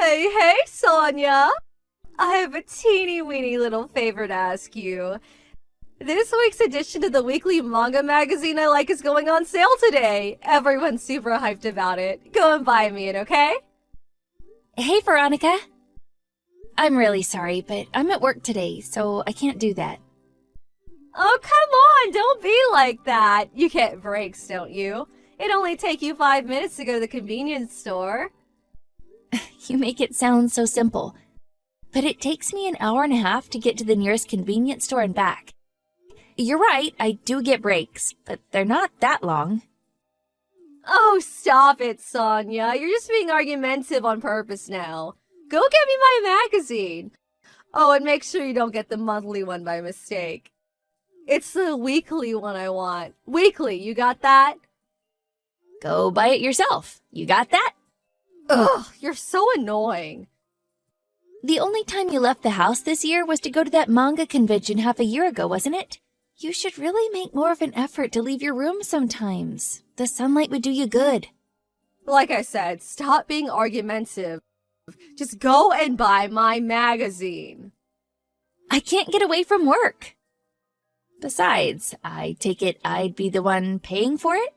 Hey, Sonia! I have a teeny weeny little favor to ask you. This week's edition of the weekly manga magazine I like is going on sale today. Everyone's super hyped about it. Go and buy me it, okay? Hey, Veronica. I'm really sorry, but I'm at work today, so I can't do that. Oh, come on! Don't be like that! You get breaks, don't you? It only take you 5 minutes to go to the convenience store. You make it sound so simple. But it takes me an hour and a half to get to the nearest convenience store and back. You're right, I do get breaks, but they're not that long. Oh, stop it, Sonia. You're just being argumentative on purpose now. Go get me my magazine. Oh, and make sure you don't get the monthly one by mistake. It's the weekly one I want. Weekly, you got that? Go buy it yourself. You got that? Ugh, you're so annoying. The only time you left the house this year was to go to that manga convention half a year ago, wasn't it? You should really make more of an effort to leave your room sometimes. The sunlight would do you good. Like I said, stop being argumentative. Just go and buy my magazine. I can't get away from work. Besides, I take it I'd be the one paying for it?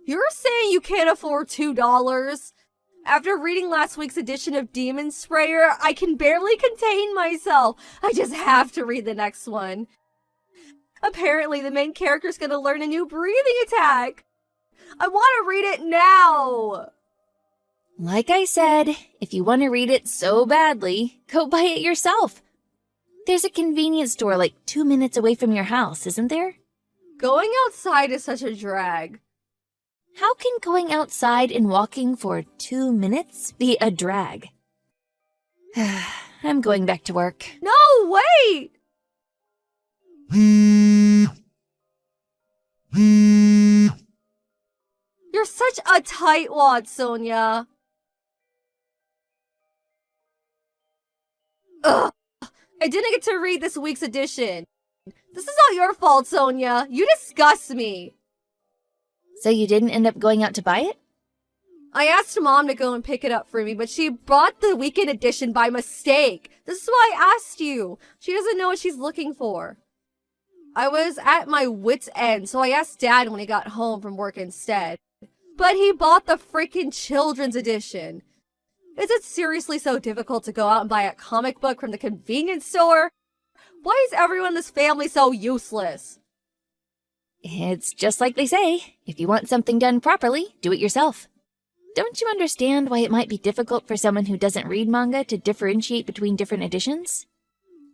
You're saying you can't afford $2? After reading last week's edition of Demon Sprayer, I can barely contain myself. I just have to read the next one. Apparently, the main character's gonna learn a new breathing attack. I want to read it now. Like I said, if you want to read it so badly, go buy it yourself. There's a convenience store like 2 minutes away from your house, isn't there? Going outside is such a drag. How can going outside and walking for 2 minutes be a drag? I'm going back to work. No, wait! You're such a tightwad, Sonia. Ugh! I didn't get to read this week's edition. This is all your fault, Sonia. You disgust me. So you didn't end up going out to buy it? I asked Mom to go and pick it up for me, but she bought the weekend edition by mistake. This is why I asked you. She doesn't know what she's looking for. I was at my wit's end, so I asked Dad when he got home from work instead. But he bought the freaking children's edition. Is it seriously so difficult to go out and buy a comic book from the convenience store? Why is everyone in this family so useless? It's just like they say. If you want something done properly, do it yourself. Don't you understand why it might be difficult for someone who doesn't read manga to differentiate between different editions?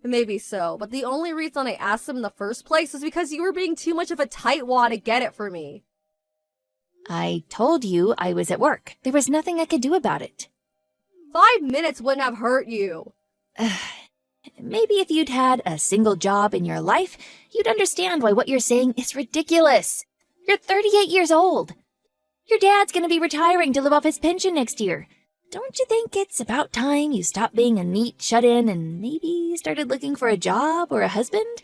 Maybe so, but the only reason I asked him in the first place is because you were being too much of a tightwad to get it for me. I told you I was at work. There was nothing I could do about it. 5 minutes wouldn't have hurt you. Maybe if you'd had a single job in your life, you'd understand why what you're saying is ridiculous. You're 38 years old. Your dad's gonna be retiring to live off his pension next year. Don't you think it's about time you stopped being a neat shut-in and maybe started looking for a job or a husband?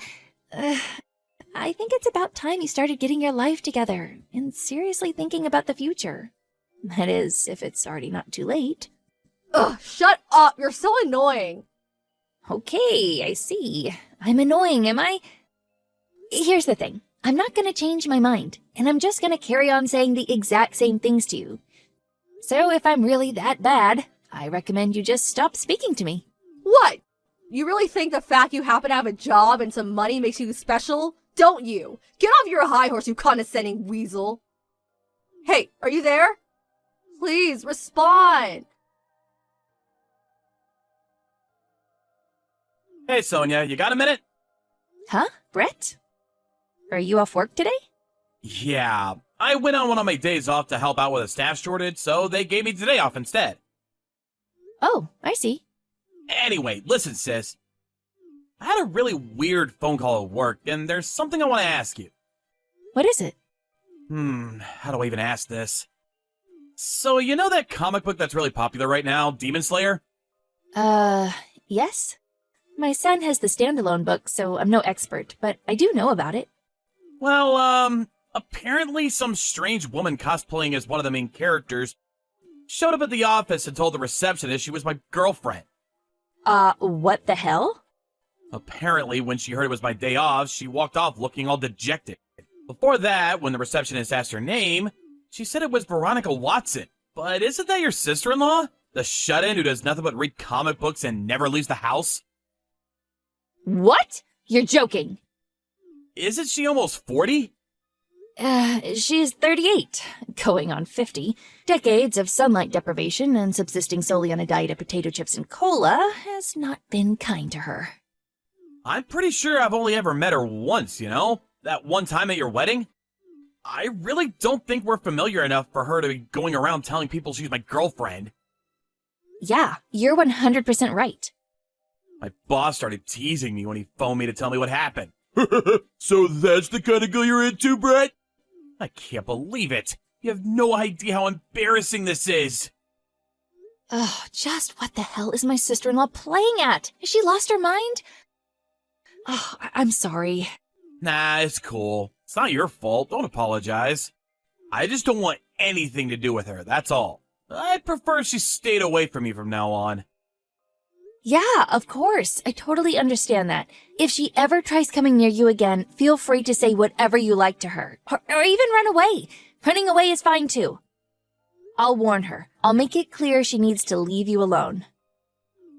I think it's about time you started getting your life together and seriously thinking about the future. That is, if it's already not too late. Ugh, shut up! You're so annoying! Okay, I see. I'm annoying, am I? Here's the thing. I'm not gonna change my mind, and I'm just gonna carry on saying the exact same things to you. So if I'm really that bad, I recommend you just stop speaking to me. What? You really think the fact you happen to have a job and some money makes you special? Don't you? Get off your high horse, you condescending weasel. Hey, are you there? Please, respond. Hey, Sonia, you got a minute? Huh? Brett? Are you off work today? Yeah, I went on one of my days off to help out with a staff shortage, so they gave me today off instead. Oh, I see. Anyway, listen, sis. I had a really weird phone call at work, and there's something I want to ask you. What is it? How do I even ask this? So, you know that comic book that's really popular right now, Demon Slayer? Yes. My son has the standalone book, so I'm no expert, but I do know about it. Well, apparently some strange woman cosplaying as one of the main characters Showed up at the office and told the receptionist she was my girlfriend. What the hell? Apparently, when she heard it was my day off, she walked off looking all dejected. Before that, when the receptionist asked her name, she said it was Veronica Watson. But isn't that your sister-in-law? The shut-in who does nothing but read comic books and never leaves the house? What? You're joking. Isn't she almost 40? She's 38, going on 50. Decades of sunlight deprivation and subsisting solely on a diet of potato chips and cola has not been kind to her. I'm pretty sure I've only ever met her once, you know? That one time at your wedding? I really don't think we're familiar enough for her to be going around telling people she's my girlfriend. Yeah, you're 100% right. My boss started teasing me when he phoned me to tell me what happened. So that's the kind of girl you're into, Brett? I can't believe it. You have no idea how embarrassing this is. Oh, just what the hell is my sister-in-law playing at? Has she lost her mind? Oh, I'm sorry. Nah, it's cool. It's not your fault. Don't apologize. I just don't want anything to do with her, that's all. I'd prefer she stayed away from me from now on. Yeah, of course. I totally understand that. If she ever tries coming near you again, feel free to say whatever you like to her. Or even run away. Running away is fine too. I'll warn her. I'll make it clear she needs to leave you alone.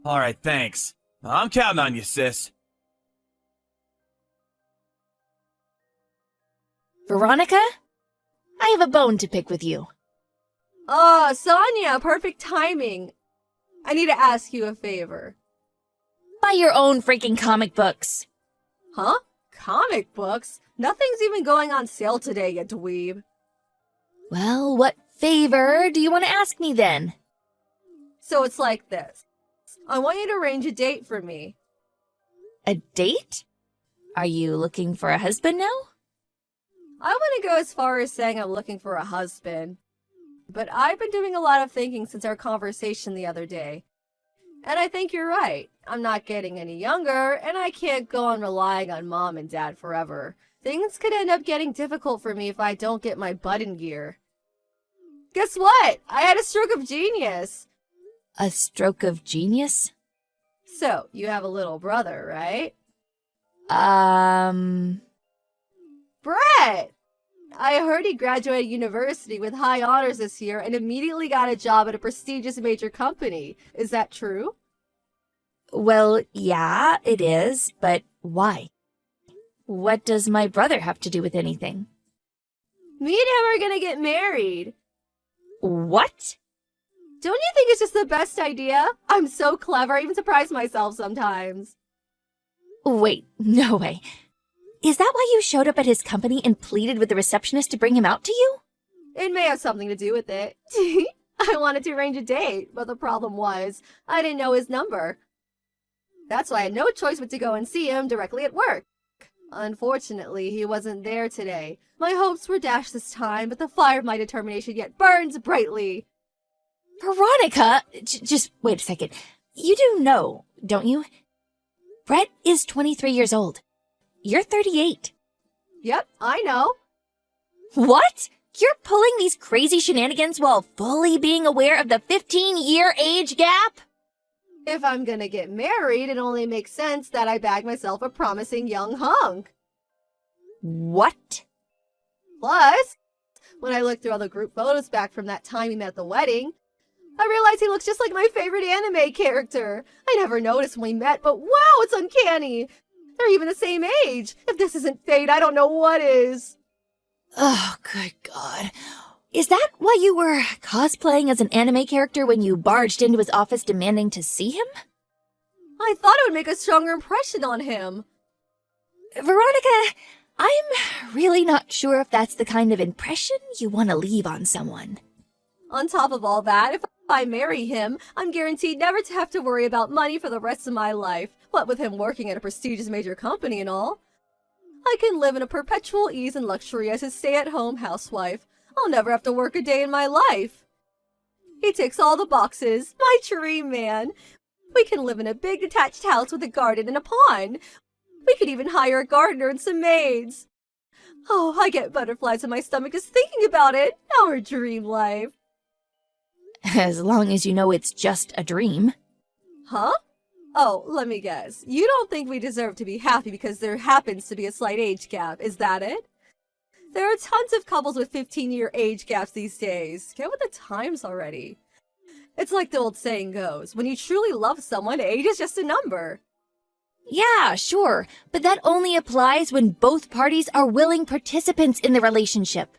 Alright, thanks. I'm counting on you, sis. Veronica? I have a bone to pick with you. Oh, Sonia, perfect timing. I need to ask you a favor. Buy your own freaking comic books. Huh? Comic books? Nothing's even going on sale today, you dweeb. Well, what favor do you want to ask me then? So it's like this. I want you to arrange a date for me. A date? Are you looking for a husband now? I want to go as far as saying I'm looking for a husband. But I've been doing a lot of thinking since our conversation the other day. And I think you're right. I'm not getting any younger, and I can't go on relying on mom and dad forever. Things could end up getting difficult for me if I don't get my butt in gear. Guess what? I had a stroke of genius. A stroke of genius? So, you have a little brother, right? Brett! I heard he graduated university with high honors this year and immediately got a job at a prestigious major company. Is that true? Well, yeah, it is, but why? What does my brother have to do with anything? Me and him are gonna get married. What? Don't you think it's just the best idea? I'm so clever, I even surprise myself sometimes. Wait, no way. Is that why you showed up at his company and pleaded with the receptionist to bring him out to you? It may have something to do with it. I wanted to arrange a date, but the problem was, I didn't know his number. That's why I had no choice but to go and see him directly at work. Unfortunately, he wasn't there today. My hopes were dashed this time, but the fire of my determination yet burns brightly. Veronica! Just wait a second. You do know, don't you? Brett is 23 years old. You're 38. Yep, I know. What? You're pulling these crazy shenanigans while fully being aware of the 15-year age gap? If I'm gonna get married, it only makes sense that I bag myself a promising young hunk. What? Plus, when I looked through all the group photos back from that time we met at the wedding, I realized he looks just like my favorite anime character. I never noticed when we met, but wow, it's uncanny. They're even the same age. If this isn't fate, I don't know what is. Oh, good God. Is that why you were cosplaying as an anime character when you barged into his office demanding to see him? I thought it would make a stronger impression on him. Veronica, I'm really not sure if that's the kind of impression you want to leave on someone. On top of all that, if I marry him, I'm guaranteed never to have to worry about money for the rest of my life. What with him working at a prestigious major company and all. I can live in a perpetual ease and luxury as his stay-at-home housewife. I'll never have to work a day in my life. He ticks all the boxes. My dream man. We can live in a big detached house with a garden and a pond. We could even hire a gardener and some maids. Oh, I get butterflies in my stomach just thinking about it. Our dream life. As long as you know it's just a dream. Huh? Oh, let me guess. You don't think we deserve to be happy because there happens to be a slight age gap, is that it? There are tons of couples with 15-year age gaps these days. Get with the times already. It's like the old saying goes, when you truly love someone, age is just a number. Yeah, sure, but that only applies when both parties are willing participants in the relationship.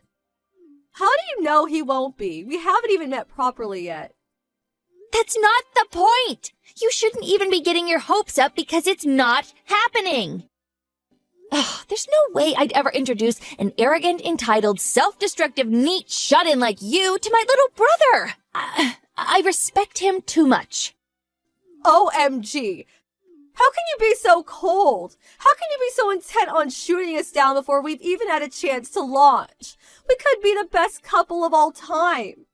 How do you know he won't be? We haven't even met properly yet. That's not the point! You shouldn't even be getting your hopes up because it's not happening! Ugh, there's no way I'd ever introduce an arrogant, entitled, self-destructive, neat shut-in like you to my little brother! I respect him too much. OMG! How can you be so cold? How can you be so intent on shooting us down before we've even had a chance to launch? We could be the best couple of all time.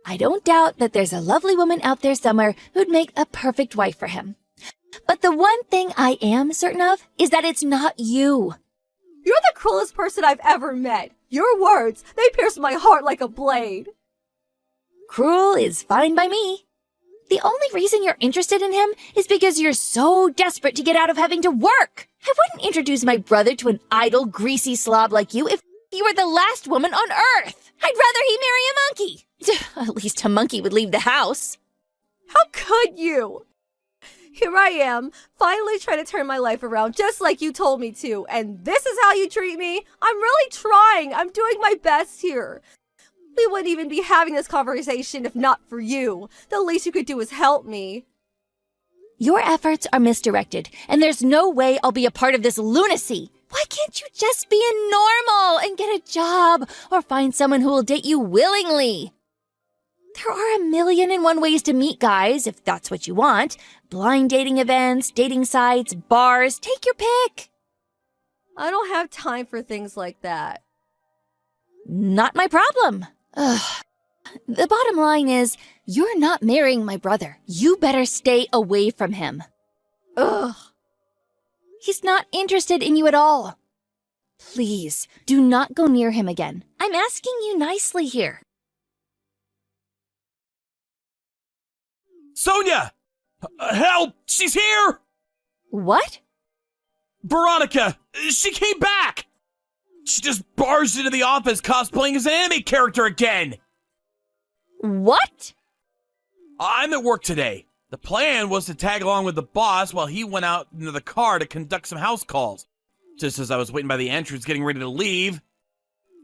I don't doubt that there's a lovely woman out there somewhere who'd make a perfect wife for him. But the one thing I am certain of is that it's not you. You're the cruelest person I've ever met. Your words, they pierce my heart like a blade. Cruel is fine by me. The only reason you're interested in him is because you're so desperate to get out of having to work. I wouldn't introduce my brother to an idle, greasy slob like you if you were the last woman on Earth. I'd rather he marry a monkey. At least a monkey would leave the house. How could you? Here I am, finally trying to turn my life around just like you told me to, and this is how you treat me? I'm really trying. I'm doing my best here. We wouldn't even be having this conversation if not for you. The least you could do is help me. Your efforts are misdirected, and there's no way I'll be a part of this lunacy. Why can't you just be a normal and get a job or find someone who will date you willingly? There are 1,000,001 ways to meet guys, if that's what you want. Blind dating events, dating sites, bars, take your pick. I don't have time for things like that. Not my problem. Ugh. The bottom line is, you're not marrying my brother. You better stay away from him. Ugh. He's not interested in you at all. Please, do not go near him again. I'm asking you nicely here. Sonia! Help! She's here! What? Veronica! She came back! She just barged into the office cosplaying as an anime character again! What? I'm at work today. The plan was to tag along with the boss while he went out into the car to conduct some house calls. Just as I was waiting by the entrance getting ready to leave,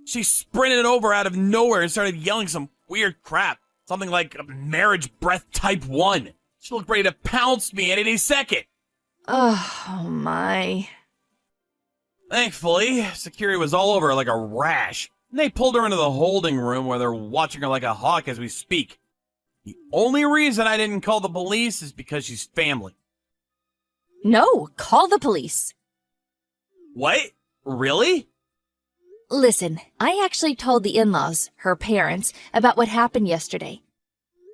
she sprinted over out of nowhere and started yelling some weird crap. Something like marriage breath type 1. She looked ready to pounce me at any second. Oh my. Thankfully, security was all over her like a rash. And they pulled her into the holding room where they're watching her like a hawk as we speak. The only reason I didn't call the police is because she's family. No, call the police. What? Really? Listen, I actually told the in-laws, her parents, about what happened yesterday.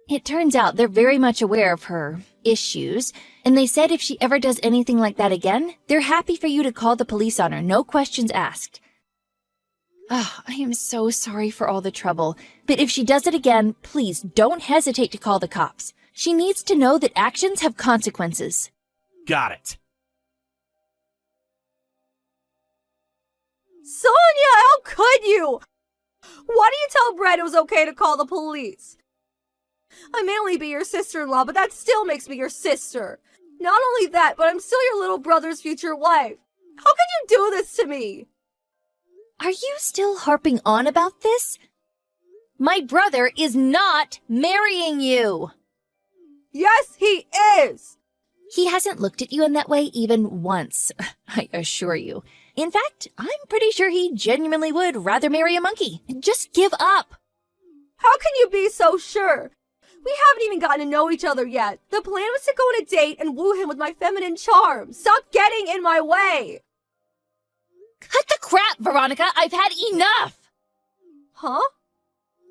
It turns out they're very much aware of her issues, and they said if she ever does anything like that again, they're happy for you to call the police on her, no questions asked. Oh, I am so sorry for all the trouble, but if she does it again, please don't hesitate to call the cops. She needs to know that actions have consequences. Got it. Sonia, how could you? Why do you tell Brett it was okay to call the police? I may only be your sister-in-law, but that still makes me your sister. Not only that, but I'm still your little brother's future wife. How could you do this to me? Are you still harping on about this? My brother is not marrying you. Yes, he is. He hasn't looked at you in that way even once, I assure you. In fact, I'm pretty sure he genuinely would rather marry a monkey. Just give up. How can you be so sure? We haven't even gotten to know each other yet. The plan was to go on a date and woo him with my feminine charm. Stop getting in my way. Cut the crap, Veronica. I've had enough. Huh?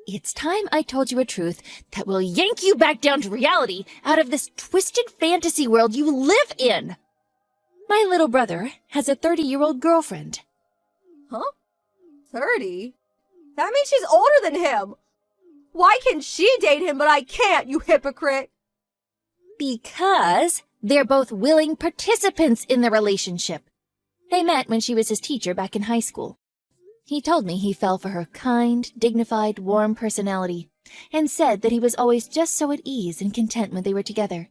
It's time I told you a truth that will yank you back down to reality out of this twisted fantasy world you live in. My little brother has a 30-year-old girlfriend. Huh? 30? That means she's older than him. Why can she date him but I can't, you hypocrite? Because they're both willing participants in the relationship. They met when she was his teacher back in high school. He told me he fell for her kind, dignified, warm personality, and said that he was always just so at ease and content when they were together.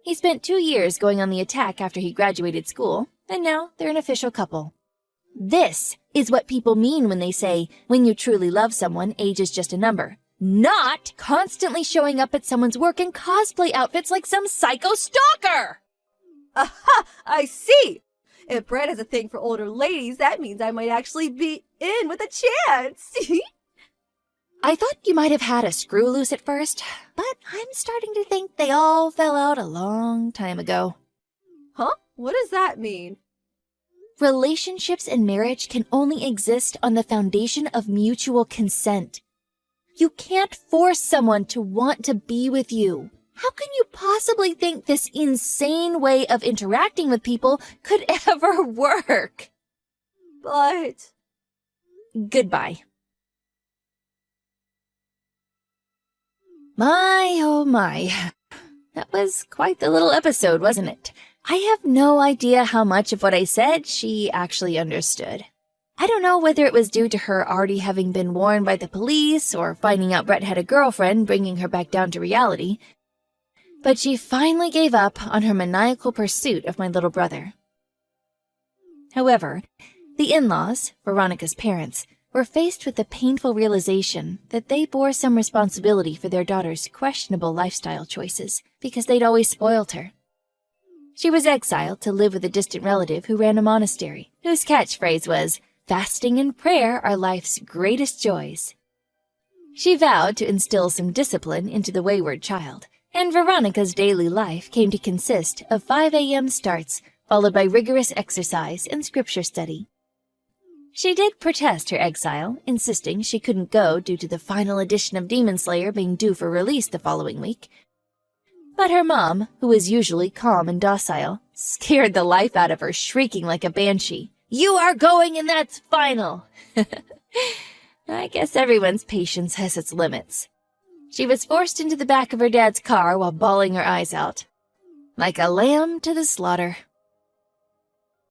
He spent 2 years going on the attack after he graduated school, and now they're an official couple. This is what people mean when they say, when you truly love someone, age is just a number. Not constantly showing up at someone's work in cosplay outfits like some psycho stalker! Aha! I see! If Brett has a thing for older ladies, that means I might actually be in with a chance! I thought you might have had a screw loose at first, but I'm starting to think they all fell out a long time ago. Huh? What does that mean? Relationships and marriage can only exist on the foundation of mutual consent. You can't force someone to want to be with you. How can you possibly think this insane way of interacting with people could ever work? But... Goodbye. My, oh my. That was quite the little episode, wasn't it? I have no idea how much of what I said she actually understood. I don't know whether it was due to her already having been warned by the police or finding out Brett had a girlfriend bringing her back down to reality, but she finally gave up on her maniacal pursuit of my little brother. However, the in-laws, Veronica's parents, were faced with the painful realization that they bore some responsibility for their daughter's questionable lifestyle choices because they'd always spoiled her. She was exiled to live with a distant relative who ran a monastery, whose catchphrase was, "Fasting and prayer are life's greatest joys." She vowed to instill some discipline into the wayward child, and Veronica's daily life came to consist of 5 a.m. starts, followed by rigorous exercise and scripture study. She did protest her exile, insisting she couldn't go due to the final edition of Demon Slayer being due for release the following week. But her mom, who was usually calm and docile, scared the life out of her, shrieking like a banshee, "You are going and that's final!" I guess everyone's patience has its limits. She was forced into the back of her dad's car while bawling her eyes out. Like a lamb to the slaughter.